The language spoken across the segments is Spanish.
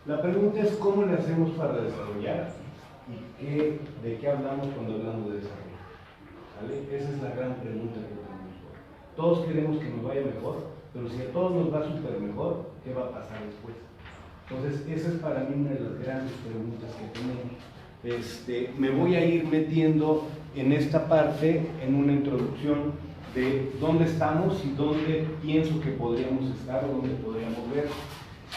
La pregunta es cómo le hacemos para desarrollar y de qué hablamos cuando hablamos de desarrollo. ¿Vale? Esa es la gran pregunta que tenemos hoy. Todos queremos que nos vaya mejor, pero si a todos nos va súper mejor, ¿qué va a pasar después? Entonces, esa es para mí una de las grandes preguntas que tenemos. Me voy a ir metiendo en esta parte, en una introducción de dónde estamos y dónde pienso que podríamos estar o dónde podríamos ver.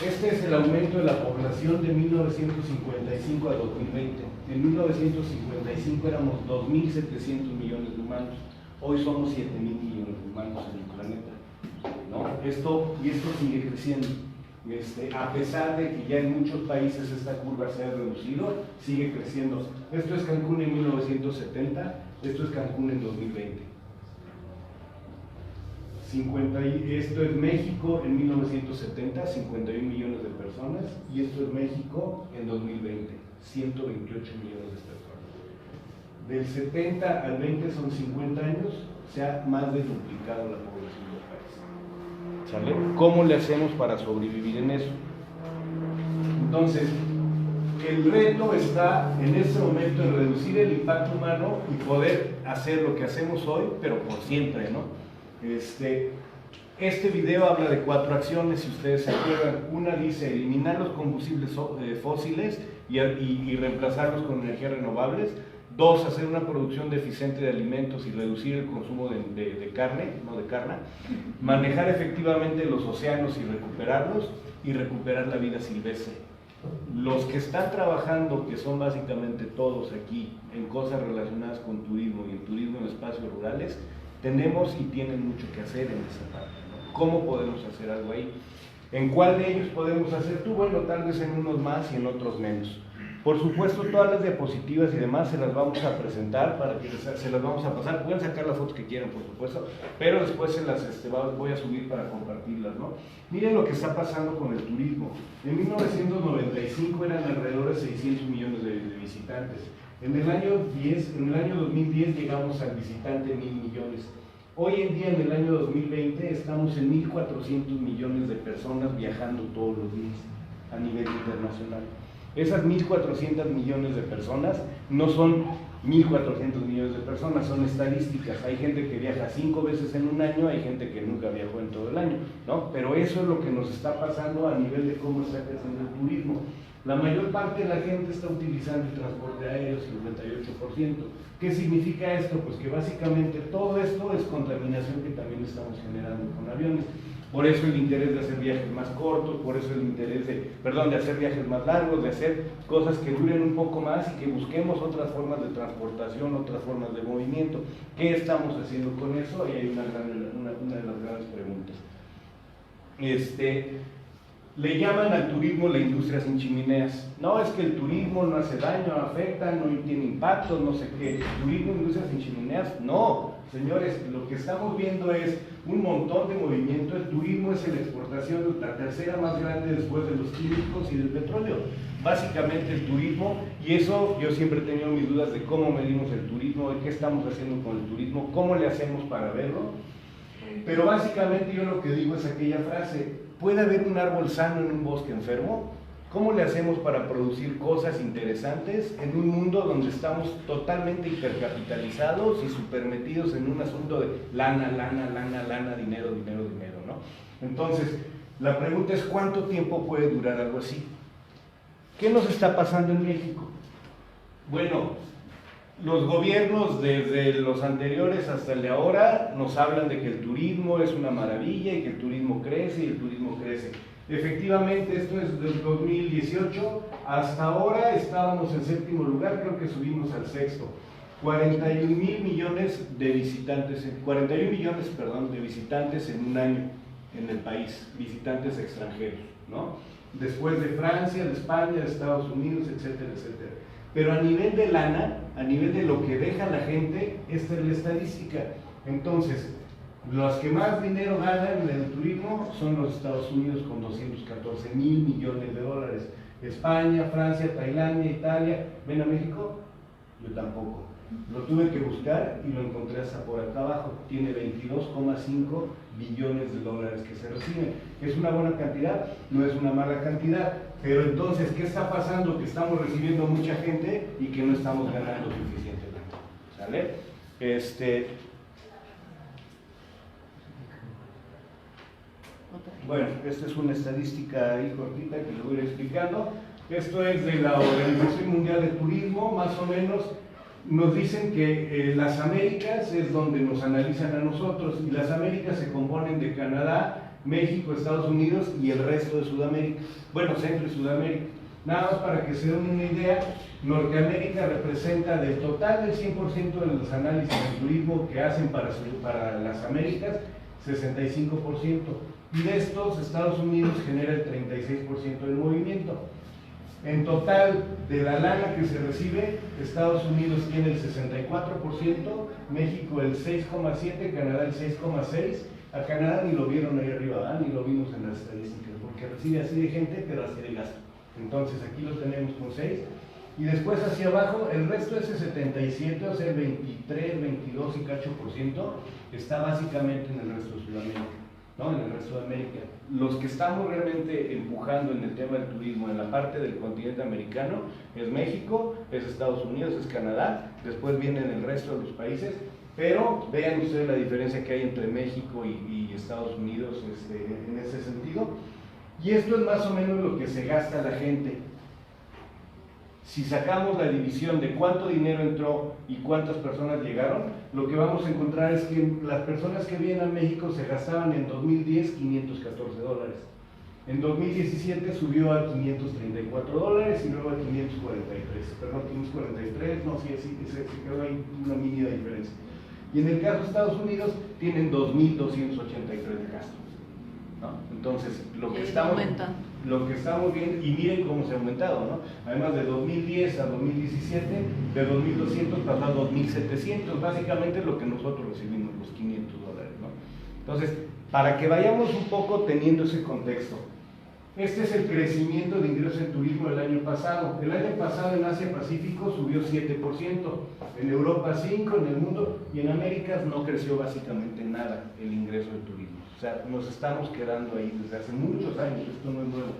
Este es el aumento de la población de 1955 a 2020. En 1955 éramos 2.700 millones de humanos. Hoy somos 7.000 millones de humanos en el planeta, ¿no? Esto sigue creciendo. A pesar de que ya en muchos países esta curva se ha reducido, sigue creciendo. Esto es Cancún en 1970, esto es Cancún en 2020. Esto es México en 1970, 51 millones de personas, y esto es México en 2020, 128 millones de personas. Del 70 al 20 son 50 años, se ha más de duplicado la población del país. ¿Sale? ¿Cómo le hacemos para sobrevivir en eso? Entonces, el reto está en este momento en reducir el impacto humano y poder hacer lo que hacemos hoy, pero por siempre, ¿no? Este video habla de 4 acciones, si ustedes se acuerdan. Una dice eliminar los combustibles fósiles y reemplazarlos con energías renovables. 2, hacer una producción deficiente de alimentos y reducir el consumo de carne, no de carne. Manejar efectivamente los océanos y recuperarlos, y recuperar la vida silvestre. Los que están trabajando, que son básicamente todos aquí, en cosas relacionadas con turismo y en turismo en espacios rurales, tenemos y tienen mucho que hacer en esa parte, ¿no? ¿Cómo podemos hacer algo ahí? ¿En cuál de ellos podemos hacer tú? Bueno, tal vez en unos más y en otros menos. Por supuesto, todas las diapositivas y demás se las vamos a presentar, para que se las vamos a pasar. Pueden sacar las fotos que quieran, por supuesto, pero después se las voy a subir para compartirlas, ¿no? Miren lo que está pasando con el turismo. En 1995 eran alrededor de 600 millones de visitantes. En el año 2010 llegamos al visitante 1.000 millones. Hoy en día, en el año 2020, estamos en 1.400 millones de personas viajando todos los días a nivel internacional. Esas 1.400 millones de personas no son 1.400 millones de personas, son estadísticas. Hay gente que viaja 5 veces en un año, hay gente que nunca viajó en todo el año, ¿no? Pero eso es lo que nos está pasando a nivel de cómo está creciendo el turismo. La mayor parte de la gente está utilizando el transporte aéreo, 58%. ¿Qué significa esto? Pues que básicamente todo esto es contaminación que también estamos generando con aviones. Por eso el interés de hacer viajes más cortos, por eso el interés de hacer viajes más largos, de hacer cosas que duren un poco más y que busquemos otras formas de transportación, otras formas de movimiento. ¿Qué estamos haciendo con eso? Ahí hay una de las grandes preguntas. Le llaman al turismo la industria sin chimeneas. No, es que el turismo no hace daño, no afecta, no tiene impacto, no sé qué. ¿El turismo industria sin chimeneas? No, señores, lo que estamos viendo es un montón de movimiento. El turismo es la exportación, la tercera más grande después de los químicos y del petróleo. Básicamente el turismo, y eso yo siempre he tenido mis dudas de cómo medimos el turismo, de qué estamos haciendo con el turismo, cómo le hacemos para verlo. Pero básicamente yo lo que digo es aquella frase: ¿puede haber un árbol sano en un bosque enfermo? ¿Cómo le hacemos para producir cosas interesantes en un mundo donde estamos totalmente hipercapitalizados y supermetidos en un asunto de lana, dinero, ¿no? Entonces, la pregunta es: ¿cuánto tiempo puede durar algo así? ¿Qué nos está pasando en México? Bueno, los gobiernos desde los anteriores hasta el de ahora nos hablan de que el turismo es una maravilla y que el turismo crece y el turismo crece. Efectivamente, esto es del 2018, hasta ahora estábamos en 7º lugar, creo que subimos al 6º. 41 millones de visitantes en un año en el país, visitantes extranjeros, ¿no? Después de Francia, de España, de Estados Unidos, etcétera, etcétera. Pero a nivel de lana, a nivel de lo que deja la gente, esta es la estadística. Entonces, los que más dinero ganan en el turismo son los Estados Unidos, con 214 mil millones de dólares. España, Francia, Tailandia, Italia. ¿Ven a México? Yo tampoco. Lo tuve que buscar y lo encontré hasta por acá abajo. Tiene 22,5 billones de dólares que se reciben. ¿Es una buena cantidad? No es una mala cantidad, pero entonces, ¿qué está pasando? Que estamos recibiendo mucha gente y que no estamos ganando suficientemente, ¿sale? Bueno, esta es una estadística ahí cortita que les voy a ir explicando. Esto es de la Organización Mundial de Turismo, más o menos. Nos dicen que las Américas es donde nos analizan a nosotros, y las Américas se componen de Canadá, México, Estados Unidos y el resto de Sudamérica. Bueno, Centro y Sudamérica. Nada más para que se den una idea, Norteamérica representa del total del 100% de los análisis de turismo que hacen para las Américas, 65%. Y de estos, Estados Unidos genera el 36% del movimiento. En total, de la lana que se recibe, Estados Unidos tiene el 64%, México el 6,7%, Canadá el 6,6%. A Canadá ni lo vieron ahí arriba, ¿verdad? Ni lo vimos en las estadísticas, porque recibe así de gente, pero así de gasto. Entonces aquí lo tenemos con 6. Y después hacia abajo, el resto, ese 77, o sea, el 23, 22 y cacho por ciento, está básicamente en el resto de Sudamérica, ¿no? En el resto de América. Los que estamos realmente empujando en el tema del turismo en la parte del continente americano es México, es Estados Unidos, es Canadá, después vienen el resto de los países, pero vean ustedes la diferencia que hay entre México y Estados Unidos en ese sentido. Y esto es más o menos lo que se gasta la gente. Si sacamos la división de cuánto dinero entró y cuántas personas llegaron, lo que vamos a encontrar es que las personas que vienen a México se gastaban en 2010 514 dólares. En 2017 subió a 534 dólares y luego a 543. Perdón, 543, no, sí, se quedó ahí una mínima diferencia. Y en el caso de Estados Unidos tienen 2.283 de gastos, ¿no? Entonces, lo que estamos viendo, y miren cómo se ha aumentado, ¿no? Además de 2010 a 2017, de 2.200 pasó a 2.700, básicamente lo que nosotros recibimos, los 500 dólares, ¿no? Entonces, para que vayamos un poco teniendo ese contexto, este es el crecimiento de ingresos en turismo del año pasado. El año pasado en Asia-Pacífico subió 7%, en Europa 5%, en el mundo, y en Américas no creció básicamente nada el ingreso de turismo. O sea, nos estamos quedando ahí desde hace muchos años, esto no es nuevo.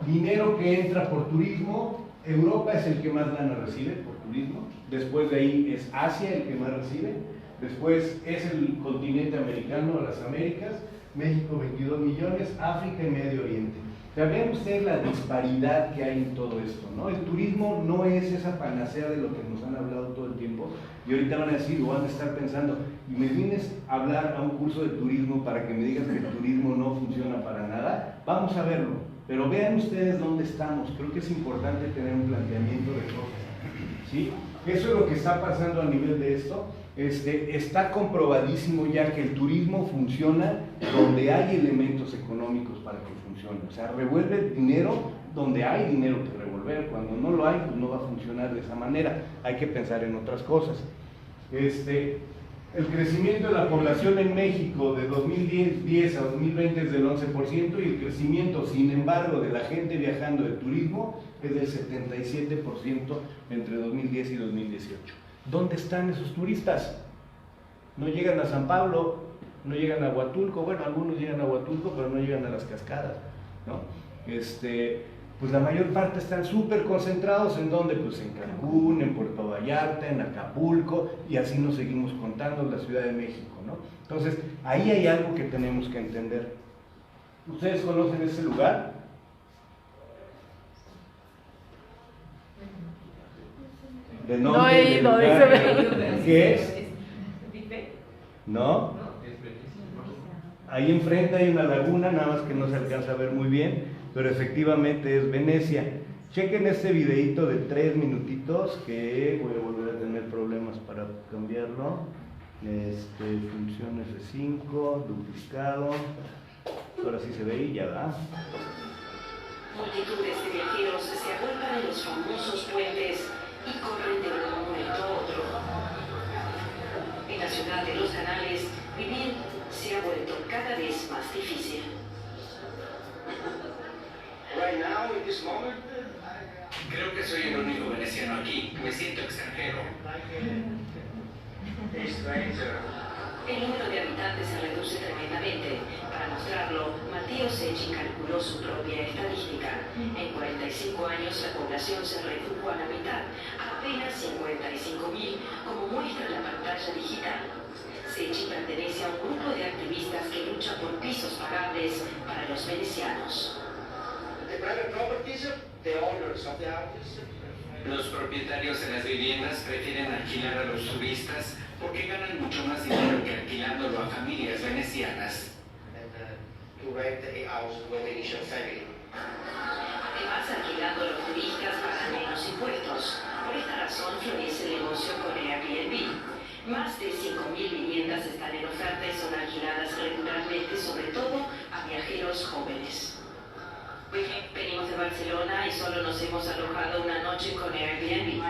Dinero que entra por turismo, Europa es el que más lana recibe por turismo, después de ahí es Asia el que más recibe, después es el continente americano, las Américas, México 22 millones, África y Medio Oriente. O sea, vean ustedes la disparidad que hay en todo esto, ¿no? El turismo no es esa panacea de lo que nos han hablado todo el tiempo, y ahorita van a decir o van a estar pensando, y me vienes a hablar a un curso de turismo para que me digas que el turismo no funciona para nada. Vamos a verlo, pero vean ustedes dónde estamos. Creo que es importante tener un planteamiento de cosas, ¿sí? Eso es lo que está pasando a nivel de esto. Está comprobadísimo ya que el turismo funciona donde hay elementos económicos para que funcione. O sea, revuelve dinero donde hay dinero que revolver. Cuando no lo hay, pues no va a funcionar de esa manera. Hay que pensar en otras cosas. El crecimiento de la población en México de 2010 a 2020 es del 11%, y el crecimiento, sin embargo, de la gente viajando de turismo es del 77% entre 2010 y 2018. ¿Dónde están esos turistas? No llegan a San Pablo, no llegan a Huatulco. Bueno, algunos llegan a Huatulco, pero no llegan a las cascadas, ¿no? Pues la mayor parte están súper concentrados en donde, pues en Cancún, en Puerto Vallarta, en Acapulco, y así nos seguimos contando, la Ciudad de México, ¿no? Entonces, ahí hay algo que tenemos que entender. ¿Ustedes conocen ese lugar? ¿De nombre? No he ido, dice. ¿Qué es? ¿No? Ahí enfrente hay una laguna, nada más que no se alcanza a ver muy bien, pero efectivamente es Venecia. Chequen este videito de 3 minutitos, que voy a volver a tener problemas para cambiarlo. Función F5, duplicado. Ahora sí se ve y ya va. Multitudes de viajeros se agolpan en los famosos puentes y corren de un momento a otro. En la ciudad de los canales, vivir se ha vuelto cada vez más difícil. Creo que soy el único veneciano aquí. Me siento extranjero. El número de habitantes se reduce tremendamente. Para mostrarlo, Matteo Secchi calculó su propia estadística. En 45 años la población se redujo a la mitad, a apenas 55.000, como muestra la pantalla digital. Secchi pertenece a un grupo de activistas que lucha por pisos pagables para los venecianos. Los propietarios de las viviendas prefieren alquilar a los turistas porque ganan mucho más dinero que alquilándolo a familias venecianas. Además, alquilando a los turistas pagan menos impuestos. Por esta razón florece el negocio con Airbnb. Más de 5.000 viviendas están en oferta y son alquiladas regularmente, sobre todo a viajeros jóvenes. Venimos de Barcelona y solo nos hemos alojado una noche con Airbnb.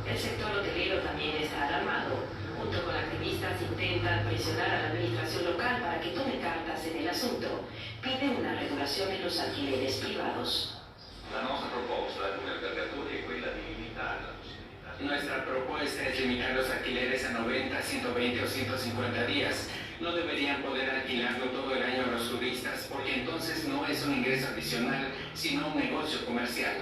El sector hotelero también está alarmado. Junto con activistas intentan presionar a la administración local para que tome cartas en el asunto. Piden una regulación en los alquileres privados. Nuestra propuesta es limitar los alquileres a 90, 120 o 150 días. No deberían poder alquilarlo todo el año a los turistas, porque entonces no es un ingreso adicional, sino un negocio comercial.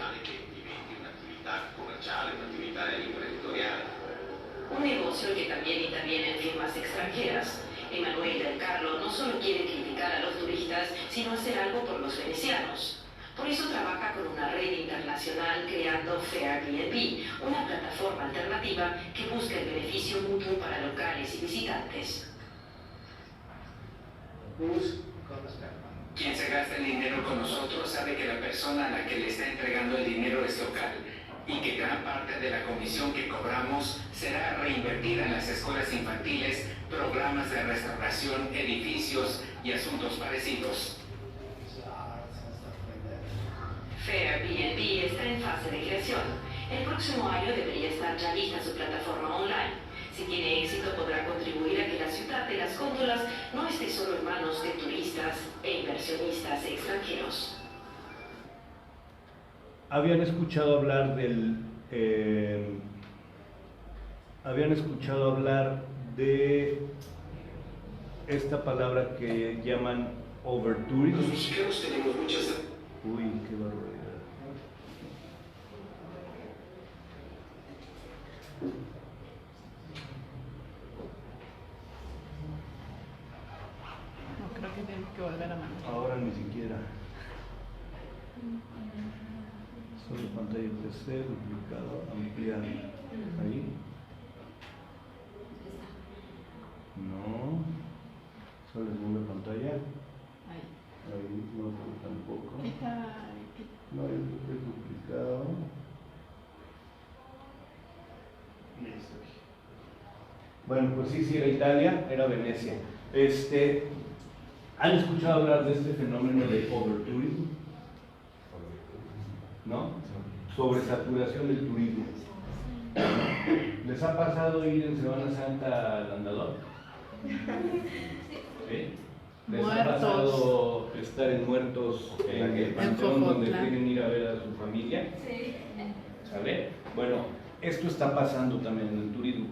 Un negocio que también interviene en firmas extranjeras. Emanuel del Carlo no solo quiere criticar a los turistas, sino hacer algo por los venecianos. Por eso trabaja con una red internacional creando Fairbnb, una plataforma alternativa que busca el beneficio mutuo para locales y visitantes. Quien se gasta el dinero con nosotros sabe que la persona a la que le está entregando el dinero es local y que gran parte de la comisión que cobramos será reinvertida en las escuelas infantiles, programas de restauración, edificios y asuntos parecidos. Fairbnb está en fase de creación. El próximo año debería estar ya lista su plataforma online. Si tiene éxito, podrá contribuir a que la ciudad de las góndolas no esté solo en manos de turistas e inversionistas extranjeros. Habían escuchado hablar de esta palabra que llaman overtourism. Los mexicanos tenemos muchas... Uy, qué barbaridad. No, creo que tenemos que volver a mandar. Ahora ni siquiera. Solo pantalla PC, duplicado, ampliar. Ahí. No. Solo segunda pantalla. Ahí. Ahí no, tampoco. Quita. No, es duplicado. Bueno, pues sí, era Italia, era Venecia. ¿Han escuchado hablar de este fenómeno de overtourism? ¿No? Sobresaturación del turismo. ¿Les ha pasado ir en Semana Santa al Andador? ¿Sí? ¿Les ha pasado estar en Muertos en el panteón donde quieren ir a ver a su familia? Sí. ¿Sale? Bueno, esto está pasando también en el turismo.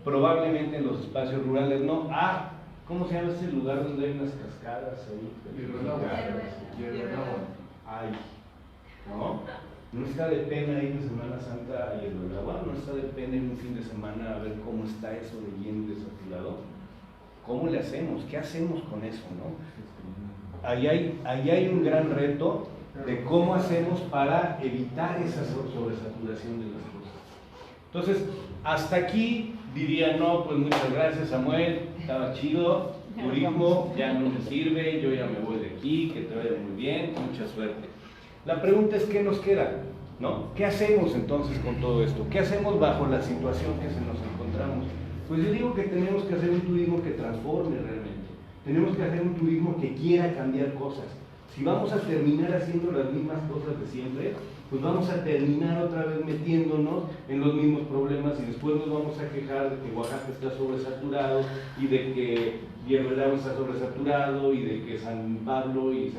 Probablemente en los espacios rurales no. ¿Cómo se llama ese lugar donde hay unas cascadas ahí? Ay, ¿no? No está de pena ir en Semana Santa y el agua, no está de pena ir un fin de semana a ver cómo está eso de lleno y desaturado. ¿Cómo le hacemos? ¿Qué hacemos con eso, no? Ahí hay un gran reto de cómo hacemos para evitar esa sobresaturación de las cosas. Entonces, hasta aquí diría, no, pues muchas gracias Samuel, estaba chido, turismo ya no me sirve, yo ya me voy de aquí, que te vaya muy bien, mucha suerte. La pregunta es, ¿qué nos queda? ¿No? ¿Qué hacemos entonces con todo esto? ¿Qué hacemos bajo la situación que se nos encontramos? Pues yo digo que tenemos que hacer un turismo que transforme realmente. Tenemos que hacer un turismo que quiera cambiar cosas. Si vamos a terminar haciendo las mismas cosas de siempre, pues vamos a terminar otra vez metiéndonos en los mismos problemas y después nos vamos a quejar de que Oaxaca está sobresaturado y de que Diego el Agua está sobresaturado y de que San Pablo y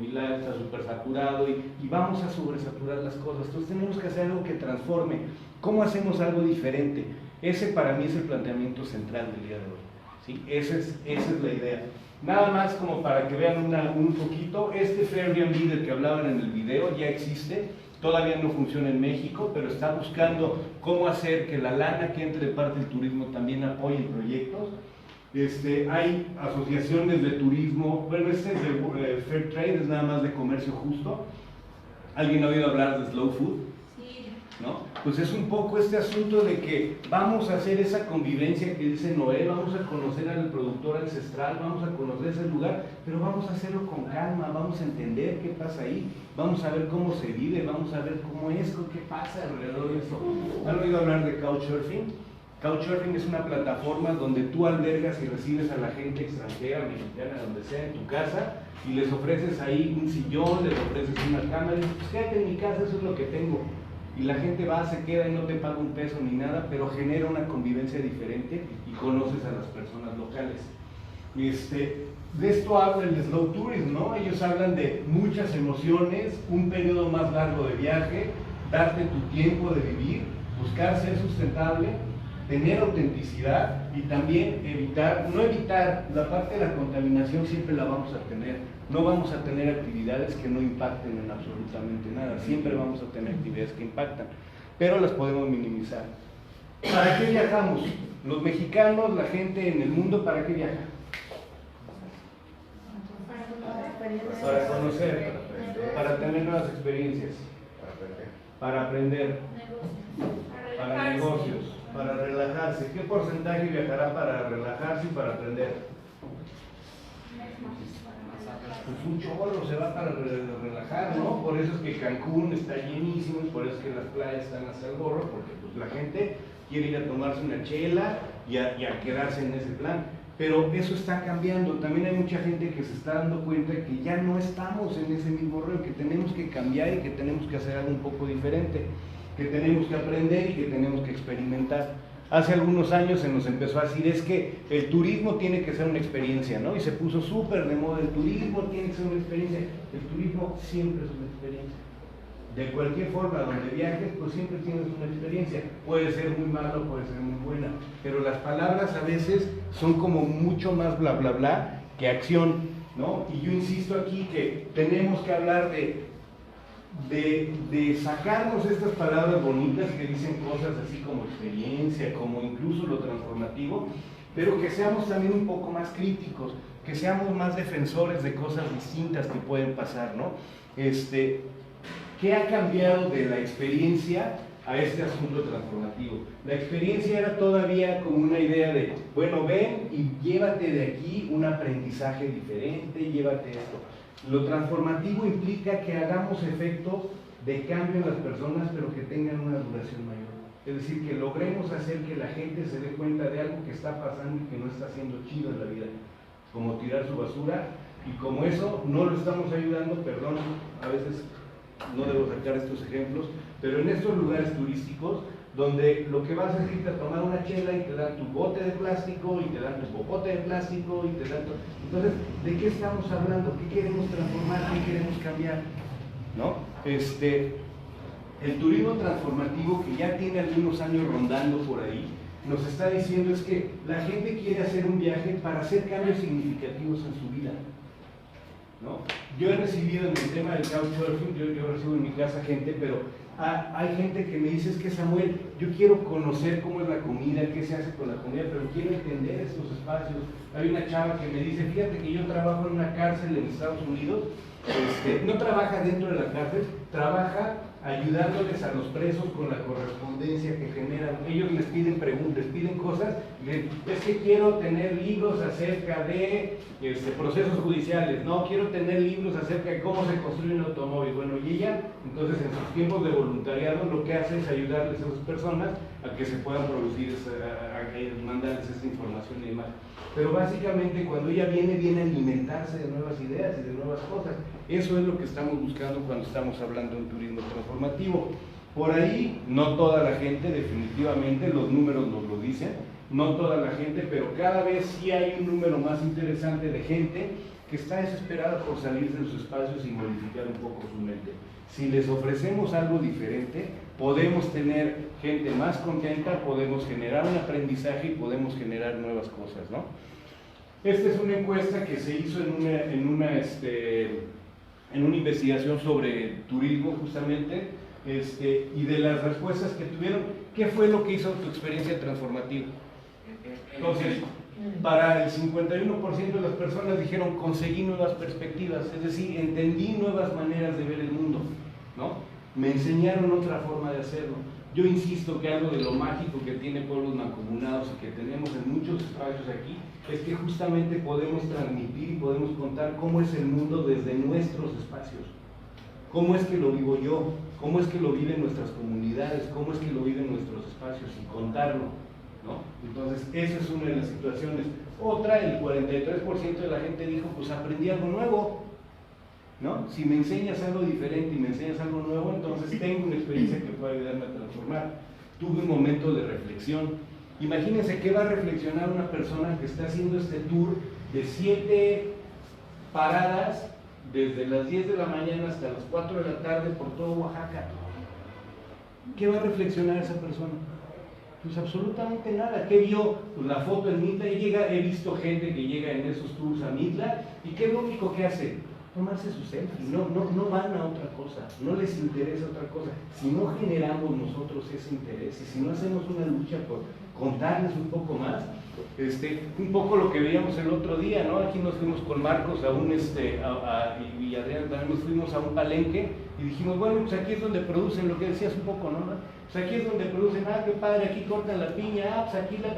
Milán está supersaturado y vamos a sobresaturar las cosas. Entonces tenemos que hacer algo que transforme. ¿Cómo hacemos algo diferente? Ese para mí es el planteamiento central del día de hoy, ¿sí? Esa es la idea. Nada más como para que vean un poquito, este Airbnb del que hablaban en el video ya existe, todavía no funciona en México, pero está buscando cómo hacer que la lana que entre de parte del turismo también apoye proyectos. Hay asociaciones de turismo, bueno, este es de Fair Trade, es nada más de comercio justo. ¿Alguien ha oído hablar de Slow Food? Sí. ¿No? Pues es un poco este asunto de que vamos a hacer esa convivencia que dice Noé, vamos a conocer al productor ancestral, vamos a conocer ese lugar, pero vamos a hacerlo con calma, vamos a entender qué pasa ahí, vamos a ver cómo se vive, vamos a ver cómo es, qué pasa alrededor de eso. ¿Han oído hablar de Couchsurfing? Couchsurfing es una plataforma donde tú albergas y recibes a la gente extranjera, mexicana, donde sea, en tu casa, y les ofreces ahí un sillón, les ofreces una cama, y dices, pues quédate en mi casa, eso es lo que tengo. Y la gente va, se queda y no te paga un peso ni nada, pero genera una convivencia diferente y conoces a las personas locales. De esto habla el slow tourism, ¿no? Ellos hablan de muchas emociones, un periodo más largo de viaje, darte tu tiempo de vivir, buscar ser sustentable, tener autenticidad y también no evitar la parte de la contaminación, siempre la vamos a tener. No vamos a tener actividades que no impacten en absolutamente nada, siempre vamos a tener actividades que impactan, pero las podemos minimizar. ¿Para qué viajamos? Los mexicanos, la gente en el mundo, ¿para qué viaja? Para conocer, para tener nuevas experiencias, para aprender, para negocios, para relajarse. ¿Qué porcentaje viajará para relajarse y para aprender? Pues un chorro se va para relajar, ¿no? Por eso es que Cancún está llenísimo y por eso es que las playas están hasta el gorro, porque pues la gente quiere ir a tomarse una chela y a quedarse en ese plan. Pero eso está cambiando. También hay mucha gente que se está dando cuenta que ya no estamos en ese mismo rol, que tenemos que cambiar y que tenemos que hacer algo un poco diferente, que tenemos que aprender y que tenemos que experimentar. Hace algunos años se nos empezó a decir, es que el turismo tiene que ser una experiencia, ¿no? Y se puso súper de moda, el turismo tiene que ser una experiencia. El turismo siempre es una experiencia. De cualquier forma, donde viajes, pues siempre tienes una experiencia. Puede ser muy mala o puede ser muy buena, pero las palabras a veces son como mucho más bla bla bla que acción, ¿no? Y yo insisto aquí que tenemos que hablar de sacarnos estas palabras bonitas que dicen cosas así como experiencia, como incluso lo transformativo, pero que seamos también un poco más críticos, que seamos más defensores de cosas distintas que pueden pasar, ¿no? ¿Qué ha cambiado de la experiencia a este asunto transformativo? La experiencia era todavía como una idea de, bueno, ven y llévate de aquí un aprendizaje diferente, llévate esto. Lo transformativo implica que hagamos efectos de cambio en las personas, pero que tengan una duración mayor. Es decir, que logremos hacer que la gente se dé cuenta de algo que está pasando y que no está siendo chido en la vida, como tirar su basura, y como eso no lo estamos ayudando, perdón, a veces no debo sacar estos ejemplos, pero en estos lugares turísticos, donde lo que vas a irte a tomar una chela y te dan tu bote de plástico y te dan tu popote de plástico y te dan Entonces, ¿de qué estamos hablando? ¿Qué queremos transformar? ¿Qué queremos cambiar? ¿No? El turismo transformativo, que ya tiene algunos años rondando por ahí, nos está diciendo es que la gente quiere hacer un viaje para hacer cambios significativos en su vida, ¿no? Yo he recibido en el tema del couchsurfing, yo recibo en mi casa gente, pero hay gente que me dice, es que Samuel, yo quiero conocer cómo es la comida, qué se hace con la comida, pero quiero entender estos espacios. Hay una chava que me dice, fíjate que yo trabajo en una cárcel en Estados Unidos, no trabaja dentro de la cárcel, trabaja ayudándoles a los presos con la correspondencia que generan. Ellos les piden preguntas, les piden cosas, es que quiero tener libros acerca de procesos judiciales, no, quiero tener libros acerca de cómo se construye un automóvil. Bueno, y ella, entonces en sus tiempos de voluntariado, lo que hace es ayudarles a esas personas a que se puedan producir, a mandarles esta información y demás. Pero básicamente cuando ella viene a alimentarse de nuevas ideas y de nuevas cosas. Eso es lo que estamos buscando cuando estamos hablando de un turismo transformativo. Por ahí, no toda la gente, definitivamente, los números nos lo dicen, no toda la gente, pero cada vez sí hay un número más interesante de gente que está desesperada por salir de sus espacios y modificar un poco su mente. Si les ofrecemos algo diferente, podemos tener gente más contenta, podemos generar un aprendizaje y podemos generar nuevas cosas, ¿no? Esta es una encuesta que se hizo en una investigación sobre turismo justamente, y de las respuestas que tuvieron, ¿qué fue lo que hizo tu experiencia transformativa? Entonces, para el 51% de las personas dijeron conseguí nuevas perspectivas, es decir, entendí nuevas maneras de ver el mundo, ¿no? Me enseñaron otra forma de hacerlo. Yo insisto que algo de lo mágico que tiene Pueblos Mancomunados y que tenemos en muchos espacios aquí es que justamente podemos transmitir y podemos contar cómo es el mundo desde nuestros espacios. Cómo es que lo vivo yo, cómo es que lo viven nuestras comunidades, cómo es que lo viven nuestros espacios y contarlo, ¿no? Entonces, esa es una de las situaciones. Otra, el 43% de la gente dijo, pues aprendí algo nuevo, ¿no? Si me enseñas algo diferente y me enseñas algo nuevo, entonces tengo una experiencia que puede ayudarme a transformar. Tuve un momento de reflexión. Imagínense qué va a reflexionar una persona que está haciendo este tour de 7 paradas desde las 10 de la mañana hasta las 4 de la tarde por todo Oaxaca. ¿Qué va a reflexionar esa persona? Pues absolutamente nada. ¿Qué vio? Pues la foto en Mitla y he visto gente que llega en esos tours a Mitla y ¿qué es lo único que hace? Tomarse su selfie, no van a otra cosa, no les interesa otra cosa. Si no generamos nosotros ese interés y si no hacemos una lucha por contarles un poco más, un poco lo que veíamos el otro día, ¿no? Aquí nos fuimos con Marcos y Adrián también nos fuimos a un palenque y dijimos, bueno, pues aquí es donde producen lo que decías un poco, ¿no? Pues aquí es donde producen, qué padre, aquí cortan la piña, pues aquí la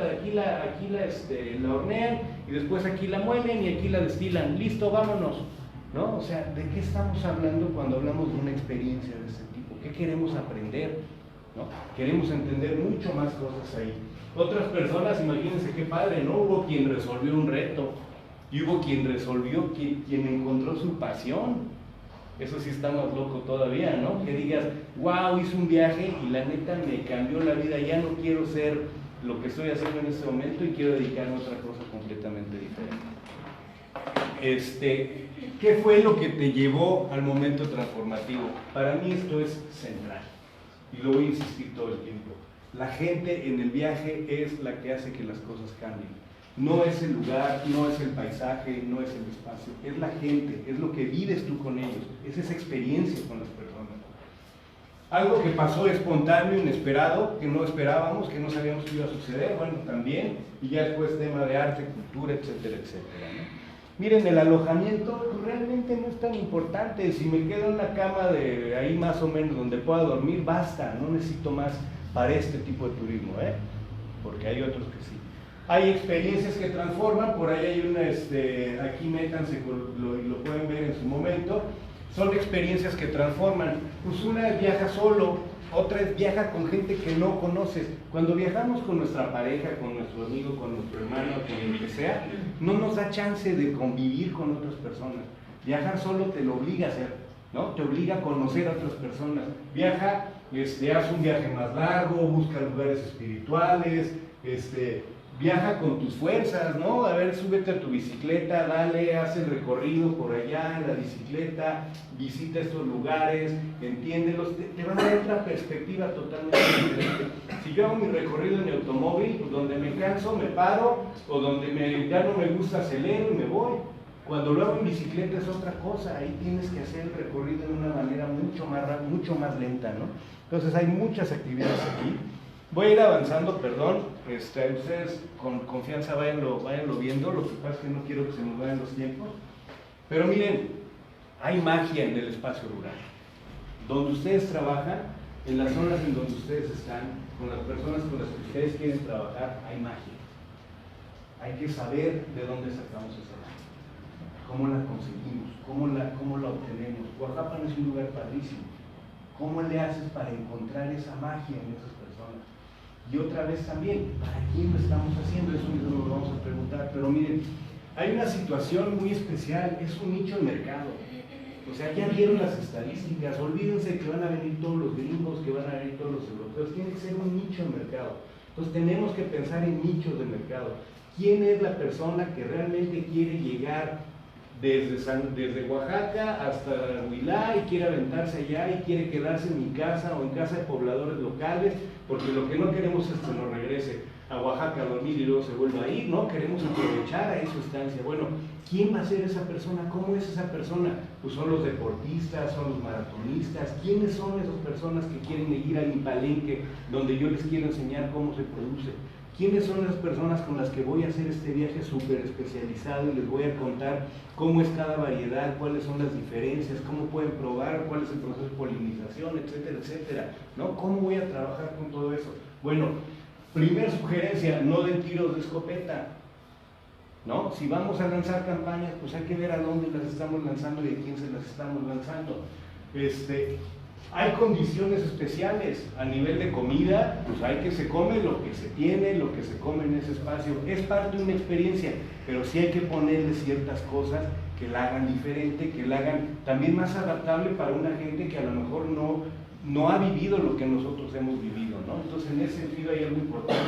hornean y después aquí la muelen y aquí la destilan, listo, vámonos, ¿no? O sea, ¿de qué estamos hablando cuando hablamos de una experiencia de ese tipo? ¿Qué queremos aprender? ¿No? Queremos entender mucho más cosas ahí. Otras personas, imagínense qué padre, ¿no? Hubo quien resolvió un reto y hubo quien resolvió, quien encontró su pasión. Eso sí está más loco todavía, ¿no? Que digas, wow, hice un viaje y la neta me cambió la vida, ya no quiero ser lo que estoy haciendo en este momento y quiero dedicarme a otra cosa completamente diferente. ¿Qué fue lo que te llevó al momento transformativo? Para mí esto es central y lo voy a insistir todo el tiempo. La gente en el viaje es la que hace que las cosas cambien. No es el lugar, no es el paisaje, no es el espacio, es la gente, es lo que vives tú con ellos, es esa experiencia con las personas. Algo que pasó espontáneo, inesperado, que no esperábamos, que no sabíamos que iba a suceder, bueno, también, y ya después tema de arte, cultura, etcétera, etcétera, ¿no? Miren, el alojamiento pues, realmente no es tan importante. Si me quedo en la cama de ahí más o menos donde pueda dormir, basta, no necesito más para este tipo de turismo, porque hay otros que sí. Hay experiencias que transforman, por ahí hay una, aquí métanse, lo pueden ver en su momento, son experiencias que transforman. Pues una es viaja solo, otra es viaja con gente que no conoces. Cuando viajamos con nuestra pareja, con nuestro amigo, con nuestro hermano, con el que sea, no nos da chance de convivir con otras personas. Viajar solo te lo obliga a hacer, ¿no? Te obliga a conocer a otras personas. Viaja, haz un viaje más largo, busca lugares espirituales, viaja con tus fuerzas, ¿no? A ver, súbete a tu bicicleta, dale, haz el recorrido por allá en la bicicleta, visita estos lugares, entiéndelos, te van a dar otra perspectiva totalmente diferente. Si yo hago mi recorrido en mi automóvil, pues donde me canso me paro, o donde ya no me gusta acelero y me voy. Cuando lo hago en bicicleta es otra cosa, ahí tienes que hacer el recorrido de una manera mucho más lenta, ¿no? Entonces hay muchas actividades aquí. Voy a ir avanzando, perdón, ustedes con confianza váyanlo viendo, lo que pasa es que no quiero que se nos vayan los tiempos. Pero miren, hay magia en el espacio rural. Donde ustedes trabajan, en las zonas en donde ustedes están, con las personas con las que ustedes quieren trabajar, hay magia. Hay que saber de dónde sacamos esa magia, cómo la conseguimos, cómo la obtenemos. Oaxaca es un lugar padrísimo. ¿Cómo le haces para encontrar esa magia en esas personas? Y otra vez también, ¿para quién lo estamos haciendo? Eso mismo nos vamos a preguntar. Pero miren, hay una situación muy especial, es un nicho de mercado. O sea, ya vieron las estadísticas, olvídense que van a venir todos los gringos, que van a venir todos los europeos, tiene que ser un nicho de mercado. Entonces tenemos que pensar en nichos de mercado. ¿Quién es la persona que realmente quiere llegar desde Oaxaca hasta Huilá y quiere aventarse allá y quiere quedarse en mi casa o en casa de pobladores locales? Porque lo que no queremos es que nos regrese a Oaxaca a dormir y luego se vuelva a ir, ¿no? Queremos aprovechar ahí su estancia. Bueno, ¿quién va a ser esa persona? ¿Cómo es esa persona? Pues son los deportistas, son los maratonistas. ¿Quiénes son esas personas que quieren ir al palenque donde yo les quiero enseñar cómo se produce? ¿Quiénes son las personas con las que voy a hacer este viaje súper especializado y les voy a contar cómo es cada variedad, cuáles son las diferencias, cómo pueden probar, cuál es el proceso de polinización, etcétera, etcétera, ¿no? ¿Cómo voy a trabajar con todo eso? Bueno, primer sugerencia, no den tiros de escopeta, ¿no? Si vamos a lanzar campañas, pues hay que ver a dónde las estamos lanzando y a quién se las estamos lanzando. Hay condiciones especiales a nivel de comida, pues hay que se come lo que se tiene, lo que se come en ese espacio. Es parte de una experiencia, pero sí hay que ponerle ciertas cosas que la hagan diferente, que la hagan también más adaptable para una gente que a lo mejor no ha vivido lo que nosotros hemos vivido, ¿no? Entonces, en ese sentido hay algo importante.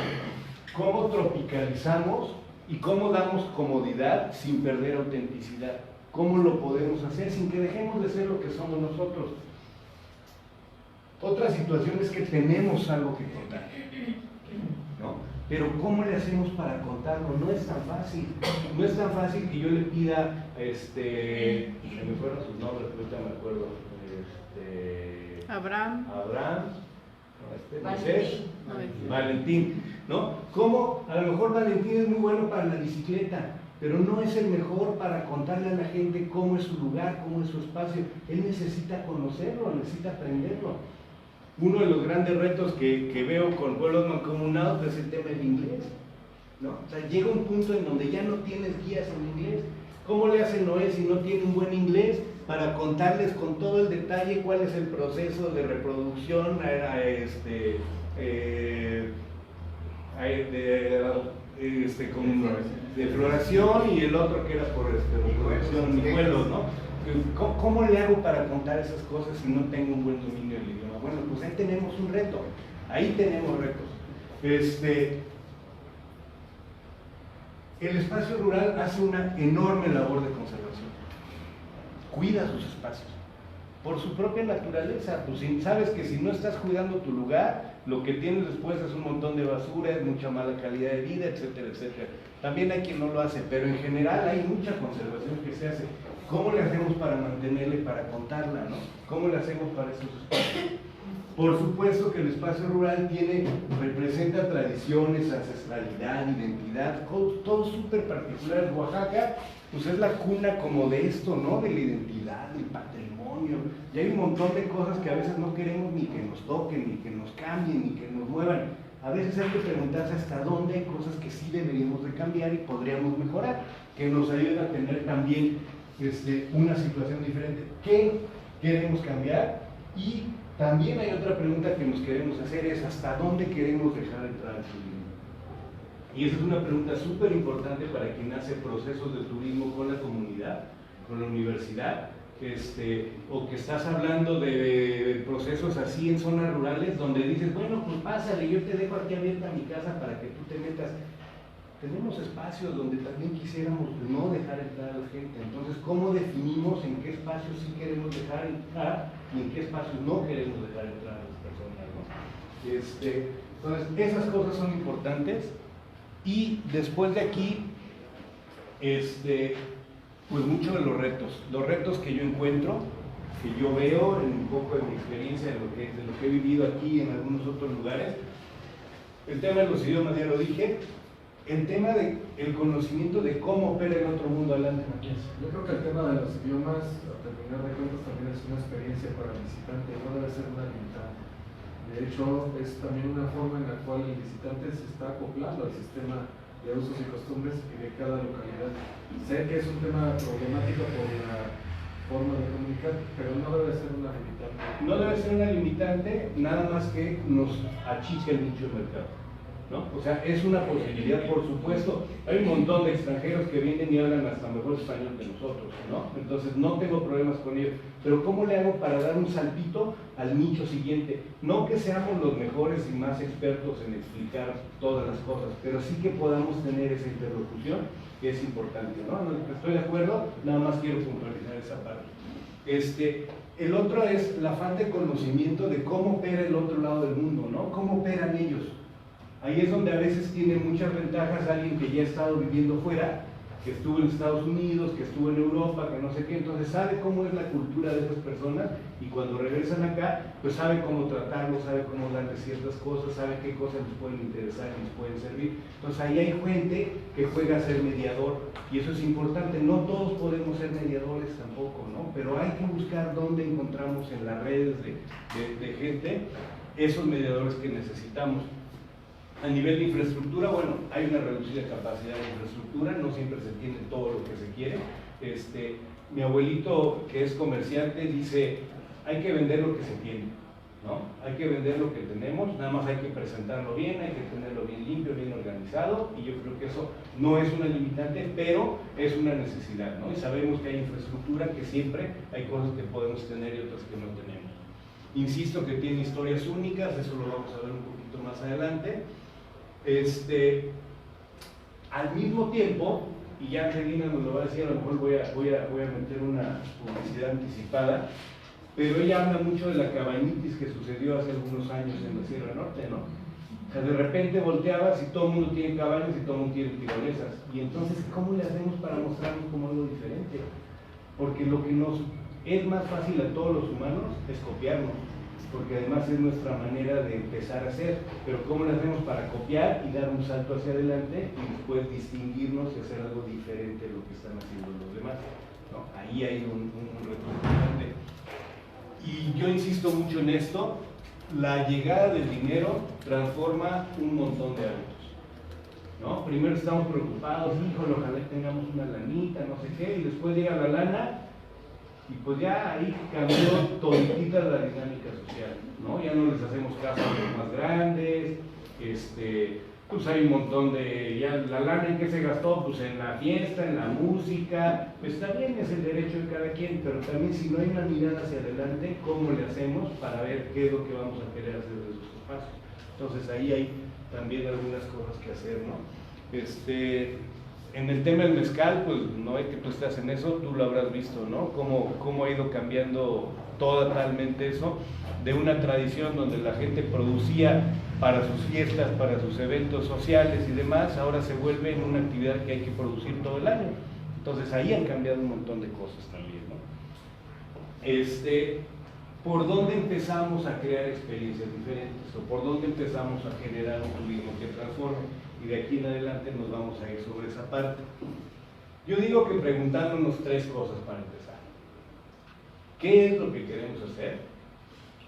¿Cómo tropicalizamos y cómo damos comodidad sin perder autenticidad? ¿Cómo lo podemos hacer sin que dejemos de ser lo que somos nosotros? Otra situación es que tenemos algo que contar, ¿no? Pero ¿cómo le hacemos para contarlo? No es tan fácil. No es tan fácil que yo le pida, se me fueron sus nombres, pero ahorita me acuerdo. Abraham, Moisés, Valentín, ¿no? ¿Cómo? A lo mejor Valentín es muy bueno para la bicicleta, pero no es el mejor para contarle a la gente cómo es su lugar, cómo es su espacio. Él necesita conocerlo, necesita aprenderlo. Uno de los grandes retos que veo con pueblos mancomunados es el tema del inglés, ¿no? O sea, llega un punto en donde ya no tienes guías en inglés. ¿Cómo le hace Noé si no tiene un buen inglés para contarles con todo el detalle cuál es el proceso de reproducción de floración y el otro que era por reproducción y vuelos, ¿no? ¿Cómo le hago para contar esas cosas si no tengo un buen dominio del idioma? Bueno, pues ahí tenemos un reto, ahí tenemos retos. El espacio rural hace una enorme labor de conservación, cuida sus espacios, por su propia naturaleza. Pues sabes que si no estás cuidando tu lugar, lo que tienes después es un montón de basura, es mucha mala calidad de vida, etcétera, etcétera. También hay quien no lo hace, pero en general hay mucha conservación que se hace. ¿Cómo le hacemos para mantenerla y para contarla, ¿no? ¿Cómo le hacemos para esos espacios? Por supuesto que el espacio rural representa tradiciones, ancestralidad, identidad, todo súper particular. Oaxaca, pues es la cuna como de esto, ¿no? De la identidad, del patrimonio. Y hay un montón de cosas que a veces no queremos ni que nos toquen, ni que nos cambien, ni que nos muevan. A veces hay que preguntarse hasta dónde hay cosas que sí deberíamos de cambiar y podríamos mejorar, que nos ayuden a tener también una situación diferente. ¿Qué queremos cambiar? Y también hay otra pregunta que nos queremos hacer, es ¿hasta dónde queremos dejar entrar el turismo? Y esa es una pregunta súper importante para quien hace procesos de turismo con la comunidad, con la universidad, o que estás hablando de procesos así en zonas rurales donde dices, bueno, pues pásale, yo te dejo aquí abierta mi casa para que tú te metas. Tenemos espacios donde también quisiéramos no dejar entrar a la gente. Entonces, ¿cómo definimos en qué espacios sí queremos dejar entrar y en qué espacios no queremos dejar entrar a las personas, ¿no? Entonces, esas cosas son importantes. Y después de aquí, pues muchos de los retos que yo encuentro, que yo veo en un poco de mi experiencia, de lo que he vivido aquí y en algunos otros lugares. El tema de los idiomas, ya lo dije. El tema del conocimiento de cómo opera el otro mundo. Adelante, Matías. Yo creo que el tema de los idiomas, a terminar de cuentas, también es una experiencia para el visitante, no debe ser una limitante. De hecho, es también una forma en la cual el visitante se está acoplando al sistema de usos y costumbres de cada localidad. Sé que es un tema problemático por la forma de comunicar, pero no debe ser una limitante. No debe ser una limitante, nada más que nos achique el nicho de mercado. ¿no? O sea, es una posibilidad, por supuesto. Hay un montón de extranjeros que vienen y hablan hasta mejor español que nosotros, ¿no? Entonces no tengo problemas con ellos. Pero ¿cómo le hago para dar un saltito al nicho siguiente? No que seamos los mejores y más expertos en explicar todas las cosas, pero sí que podamos tener esa interlocución, que es importante, ¿no? Estoy de acuerdo, nada más quiero puntualizar esa parte. El otro es la falta de conocimiento de cómo opera el otro lado del mundo, ¿no? ¿Cómo operan ellos? Ahí es donde a veces tiene muchas ventajas alguien que ya ha estado viviendo fuera, que estuvo en Estados Unidos, que estuvo en Europa, que no sé qué, entonces sabe cómo es la cultura de esas personas y cuando regresan acá, pues sabe cómo tratarlos, sabe cómo darles ciertas cosas, sabe qué cosas les pueden interesar y les pueden servir. Entonces ahí hay gente que juega a ser mediador y eso es importante. No todos podemos ser mediadores tampoco, ¿no? Pero hay que buscar dónde encontramos en las redes de gente esos mediadores que necesitamos. A nivel de infraestructura, bueno, hay una reducida capacidad de infraestructura, no siempre se entiende todo lo que se quiere. Mi abuelito, que es comerciante, dice, hay que vender lo que se tiene, ¿no? Hay que vender lo que tenemos, nada más hay que presentarlo bien, hay que tenerlo bien limpio, bien organizado, y yo creo que eso no es una limitante, pero es una necesidad, ¿no? Y sabemos que hay infraestructura, que siempre hay cosas que podemos tener y otras que no tenemos. Insisto que tiene historias únicas, eso lo vamos a ver un poquito más adelante. Al mismo tiempo, y ya Angelina nos lo va a decir, a lo mejor voy a meter una publicidad anticipada, pero ella habla mucho de la cabañitis que sucedió hace algunos años en la Sierra Norte, ¿no? O sea, de repente volteabas y todo el mundo tiene cabañas y todo el mundo tiene tirolesas, y entonces, ¿cómo le hacemos para mostrarnos como algo diferente? Porque lo que nos es más fácil a todos los humanos es copiarnos, porque además es nuestra manera de empezar a hacer, pero ¿cómo lo hacemos para copiar y dar un salto hacia adelante y después distinguirnos y hacer algo diferente de lo que están haciendo los demás? ¿No? Ahí hay un reto importante. Y yo insisto mucho en esto, la llegada del dinero transforma un montón de hábitos, ¿no? Primero estamos preocupados, híjole, ojalá tengamos una lanita, no sé qué, y después llega la lana, y pues ya ahí cambió toditita la dinámica social, ¿no? Ya no les hacemos caso a los más grandes, pues hay un montón de, ya la lana en que se gastó, pues en la fiesta, en la música, pues también es el derecho de cada quien, pero también si no hay una mirada hacia adelante, ¿cómo le hacemos para ver qué es lo que vamos a querer hacer de esos espacios? Entonces ahí hay también algunas cosas que hacer, ¿no? En el tema del mezcal, pues no hay que tú estás en eso, tú lo habrás visto, ¿no? Cómo ha ido cambiando totalmente eso, de una tradición donde la gente producía para sus fiestas, para sus eventos sociales y demás, ahora se vuelve en una actividad que hay que producir todo el año. Entonces ahí han cambiado un montón de cosas también, ¿no? ¿Por dónde empezamos a crear experiencias diferentes? ¿O por dónde empezamos a generar un turismo que transforme? Y de aquí en adelante nos vamos a ir sobre esa parte. Yo digo que preguntándonos tres cosas para empezar. ¿Qué es lo que queremos hacer?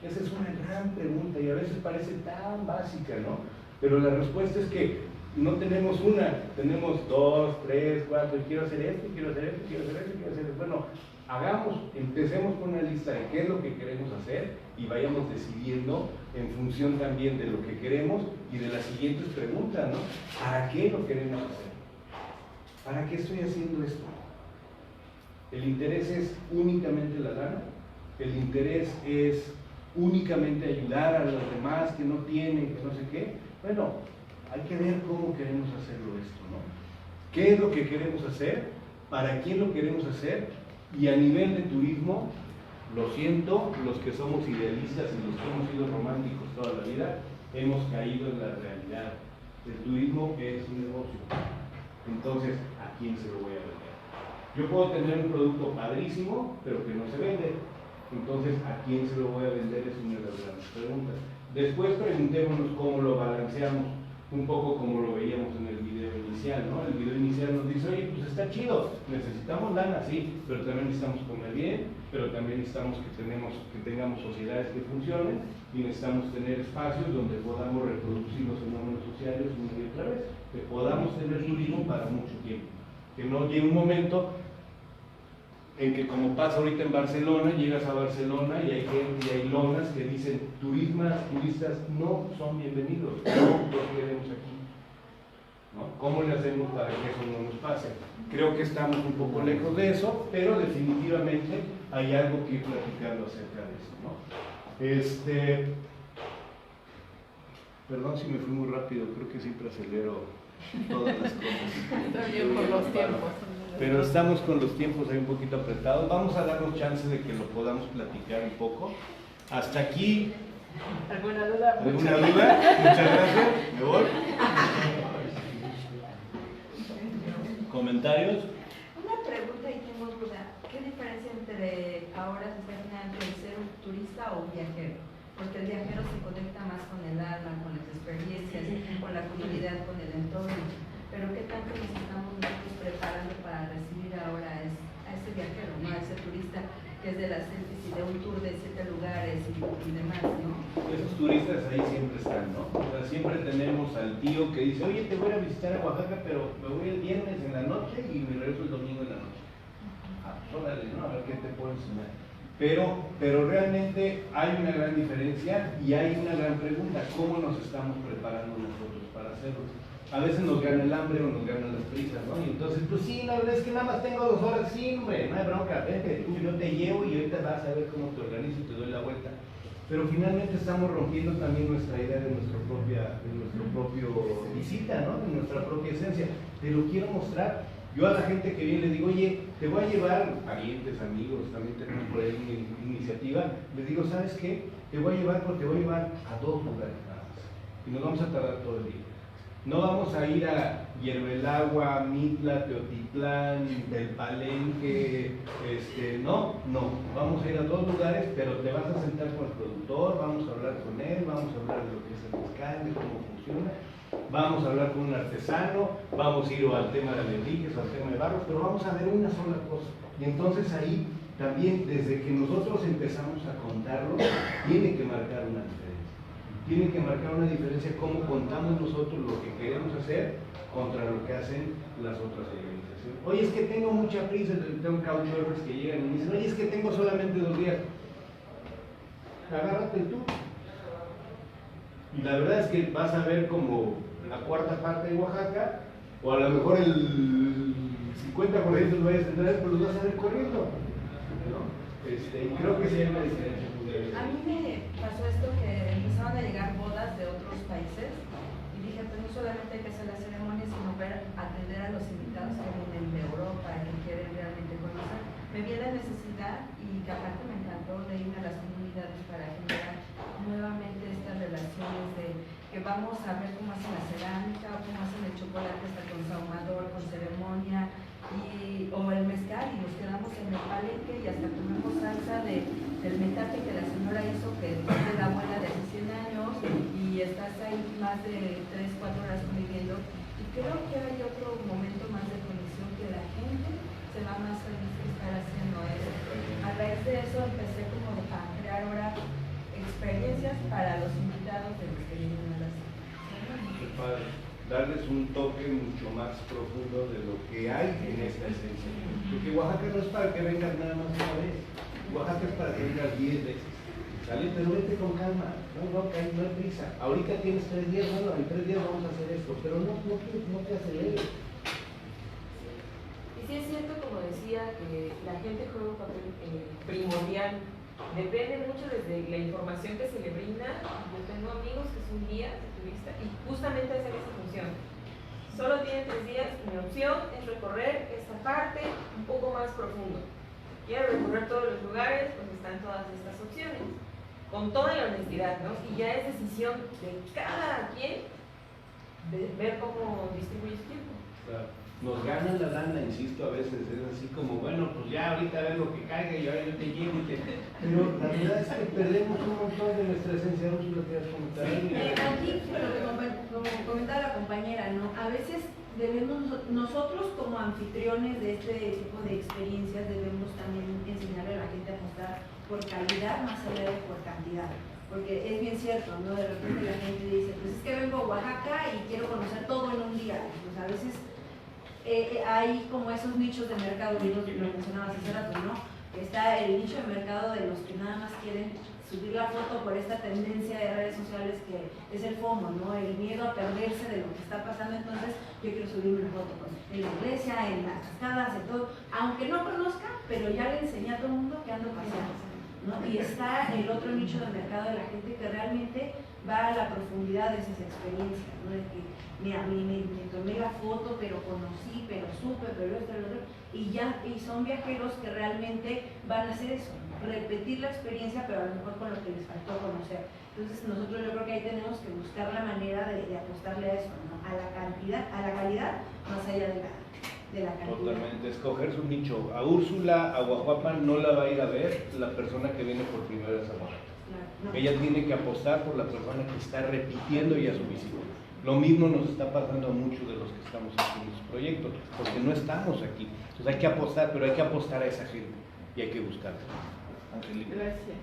Esa es una gran pregunta y a veces parece tan básica, ¿no? Pero la respuesta es que no tenemos una, tenemos 2, 3, 4, quiero hacer esto, quiero hacer esto, quiero hacer esto, quiero hacer esto. Bueno, empecemos con una lista de qué es lo que queremos hacer y vayamos decidiendo en función también de lo que queremos y de las siguientes preguntas, ¿no? ¿Para qué lo queremos hacer? ¿Para qué estoy haciendo esto? ¿El interés es únicamente la lana? ¿El interés es únicamente ayudar a los demás que no tienen, que no sé qué? Bueno, hay que ver cómo queremos hacerlo esto, ¿no? ¿Qué es lo que queremos hacer? ¿Para quién lo queremos hacer? Y a nivel de turismo, lo siento, los que somos idealistas y los que hemos sido románticos toda la vida, hemos caído en la realidad. El turismo es un negocio. Entonces, ¿a quién se lo voy a vender? Yo puedo tener un producto padrísimo, pero que no se vende. Entonces, ¿a quién se lo voy a vender? Es una de las grandes preguntas. Después preguntémonos cómo lo balanceamos, un poco como lo veíamos en el video inicial, ¿no? El video inicial nos dice, oye, pues está chido, necesitamos lana, sí, pero también necesitamos comer bien, pero también necesitamos que tengamos sociedades que funcionen y necesitamos tener espacios donde podamos reproducir los fenómenos sociales una y otra vez, que podamos tener turismo para mucho tiempo, que no llegue un momento en que, como pasa ahorita en Barcelona, llegas a Barcelona y hay gente y hay lonas que dicen turistas no son bienvenidos, no los queremos aquí. ¿no? ¿Cómo le hacemos para que eso no nos pase? Creo que estamos un poco lejos de eso, pero definitivamente hay algo que ir platicando acerca de eso, ¿no? Perdón si me fui muy rápido, creo que siempre acelero todas las cosas. Está bien por los tiempos. Pero estamos con los tiempos ahí un poquito apretados. Vamos a darnos chance de que lo podamos platicar un poco. Hasta aquí. ¿Alguna duda? ¿Alguna duda? Muchas gracias. Me voy. ¿Comentarios? Una pregunta y tengo duda. ¿Qué diferencia entre ahora se está generando el ser un turista o un viajero? Porque el viajero se conecta más con el alma, con las experiencias, con la comunidad, con el entorno. Pero ¿qué tanto nos estamos nosotros preparando para recibir ahora a ese viajero, ¿no? A ese turista que es de las selfies y de un tour de 7 lugares y demás, ¿no? Esos turistas ahí siempre están, ¿no? O sea, siempre tenemos al tío que dice, oye, te voy a visitar a Oaxaca, pero me voy el viernes en la noche y me regreso el domingo en la noche. Ah, pues órale, ¿no? A ver qué te puedo enseñar. Pero realmente hay una gran diferencia y hay una gran pregunta, ¿cómo nos estamos preparando nosotros para hacerlo? A veces nos gana el hambre o nos ganan las prisas, ¿no? Y entonces, pues sí, la verdad es que nada más tengo 2 horas, sí, hombre, no hay bronca, vente tú, yo te llevo y ahorita vas a ver cómo te organizo y te doy la vuelta. Pero finalmente estamos rompiendo también nuestra idea de nuestro propio visita, ¿no? De nuestra propia esencia. Te lo quiero mostrar. Yo a la gente que viene le digo, oye, te voy a llevar, parientes, amigos, también tenemos por ahí una iniciativa, les digo, ¿sabes qué? Te voy a llevar porque te voy a llevar a 2 lugares nada más. Y nos vamos a tardar todo el día. No vamos a ir a Hiervelagua, Mitla, Teotitlán, del Palenque, no, vamos a ir a 2 lugares, pero te vas a sentar con el productor, vamos a hablar con él, vamos a hablar de lo que es el mezcal, de cómo funciona, vamos a hablar con un artesano, vamos a ir al tema de alebrijes, al tema de barros, pero vamos a ver una sola cosa. Y entonces ahí también, desde que nosotros empezamos a contarlo, tiene que marcar una diferencia. Tiene que marcar una diferencia cómo contamos nosotros lo que queremos hacer contra lo que hacen las otras organizaciones. Oye, es que tengo mucha prisa, tengo couchsurfers que llegan y me dicen, oye, es que tengo solamente 2 días. Agárrate tú. Y la verdad es que vas a ver como la 4ª parte de Oaxaca, o a lo mejor el 50% lo vayas a entrar, pero los vas a ver corriendo, ¿no? Y creo que sí hay una diferencia. A mí me pasó esto que empezaron a llegar bodas de otros países y dije, pues no solamente hay que hacer la ceremonia, sino atender a los invitados que vienen de Europa, que quieren realmente conocer. Me vi la necesidad y que aparte me encantó de irme a las comunidades para generar nuevamente estas relaciones de que vamos a ver cómo hacen la cerámica, o cómo hacen el chocolate hasta con sahumador, con ceremonia, o el mezcal, y nos quedamos en el palenque y hasta comemos salsa del metate que la señora hizo, que es de la abuela de hace 100 años, y estás ahí más de 3-4 horas conviviendo. Y creo que hay otro momento más de conexión que la gente se va más feliz que estar haciendo eso. A raíz de eso empecé como a crear ahora experiencias para los invitados de los que vienen a las ceremonias. Darles un toque mucho más profundo de lo que hay en esta esencia. Porque Oaxaca no es para que vengas nada más una vez, Oaxaca es para que vengas 10 veces. ¿Sale? Pero vete con calma, no hay prisa. Ahorita tienes 3 días, bueno, en 3 días vamos a hacer esto, pero no te aceleres. Y sí es cierto, como decía, que la gente juega un papel primordial. Depende mucho desde la información que se le brinda. Yo tengo amigos que son guías de turista y justamente hacen esa función. Solo tienen 3 días, mi opción es recorrer esta parte un poco más profundo. Quiero recorrer todos los lugares, pues están todas estas opciones. Con toda la honestidad, ¿no? Y ya es decisión de cada quien de ver cómo distribuye su tiempo. Claro. Nos ganan la lana, insisto, a veces es así como, bueno, pues ya ahorita a ver lo que caiga y ahora yo te llevo y te... Pero la verdad es que perdemos un montón de nuestra esencia, no sé lo que has comentado. Aquí, como comentaba la compañera, ¿no? A veces debemos, nosotros como anfitriones de este tipo de experiencias, debemos también enseñarle a la gente a apostar por calidad más allá de por cantidad. Porque es bien cierto, ¿no? De repente la gente dice, pues es que vengo a Oaxaca y quiero conocer todo en un día. Pues a veces hay como esos nichos de mercado, y lo mencionabas hace rato, ¿no? Está el nicho de mercado de los que nada más quieren subir la foto por esta tendencia de redes sociales que es el FOMO, ¿no? El miedo a perderse de lo que está pasando. Entonces yo quiero subir una foto pues, en la iglesia, en las cascadas, en todo, aunque no conozca, pero ya le enseñé a todo el mundo que ando paseando, ¿no? Y está el otro nicho de mercado de la gente que realmente va a la profundidad de esas experiencias, ¿no? De que, mira, me tomé la foto, pero conocí, pero supe, pero esto, lo otro, y son viajeros que realmente van a hacer eso, repetir la experiencia, pero a lo mejor con lo que les faltó conocer. Entonces nosotros yo creo que ahí tenemos que buscar la manera de apostarle a eso, ¿no? A la cantidad, a la calidad, más allá de la cantidad. Totalmente, escoger su nicho. A Úrsula, a Guajuapan no la va a ir a ver la persona que viene por primera vez a Guajuapan. No. Ella tiene que apostar por la persona que está repitiendo ya su visita. Lo mismo nos está pasando a muchos de los que estamos aquí en los proyectos, porque no estamos aquí. Entonces hay que apostar, pero hay que apostar a esa gente y hay que buscarla. Angélica. Gracias.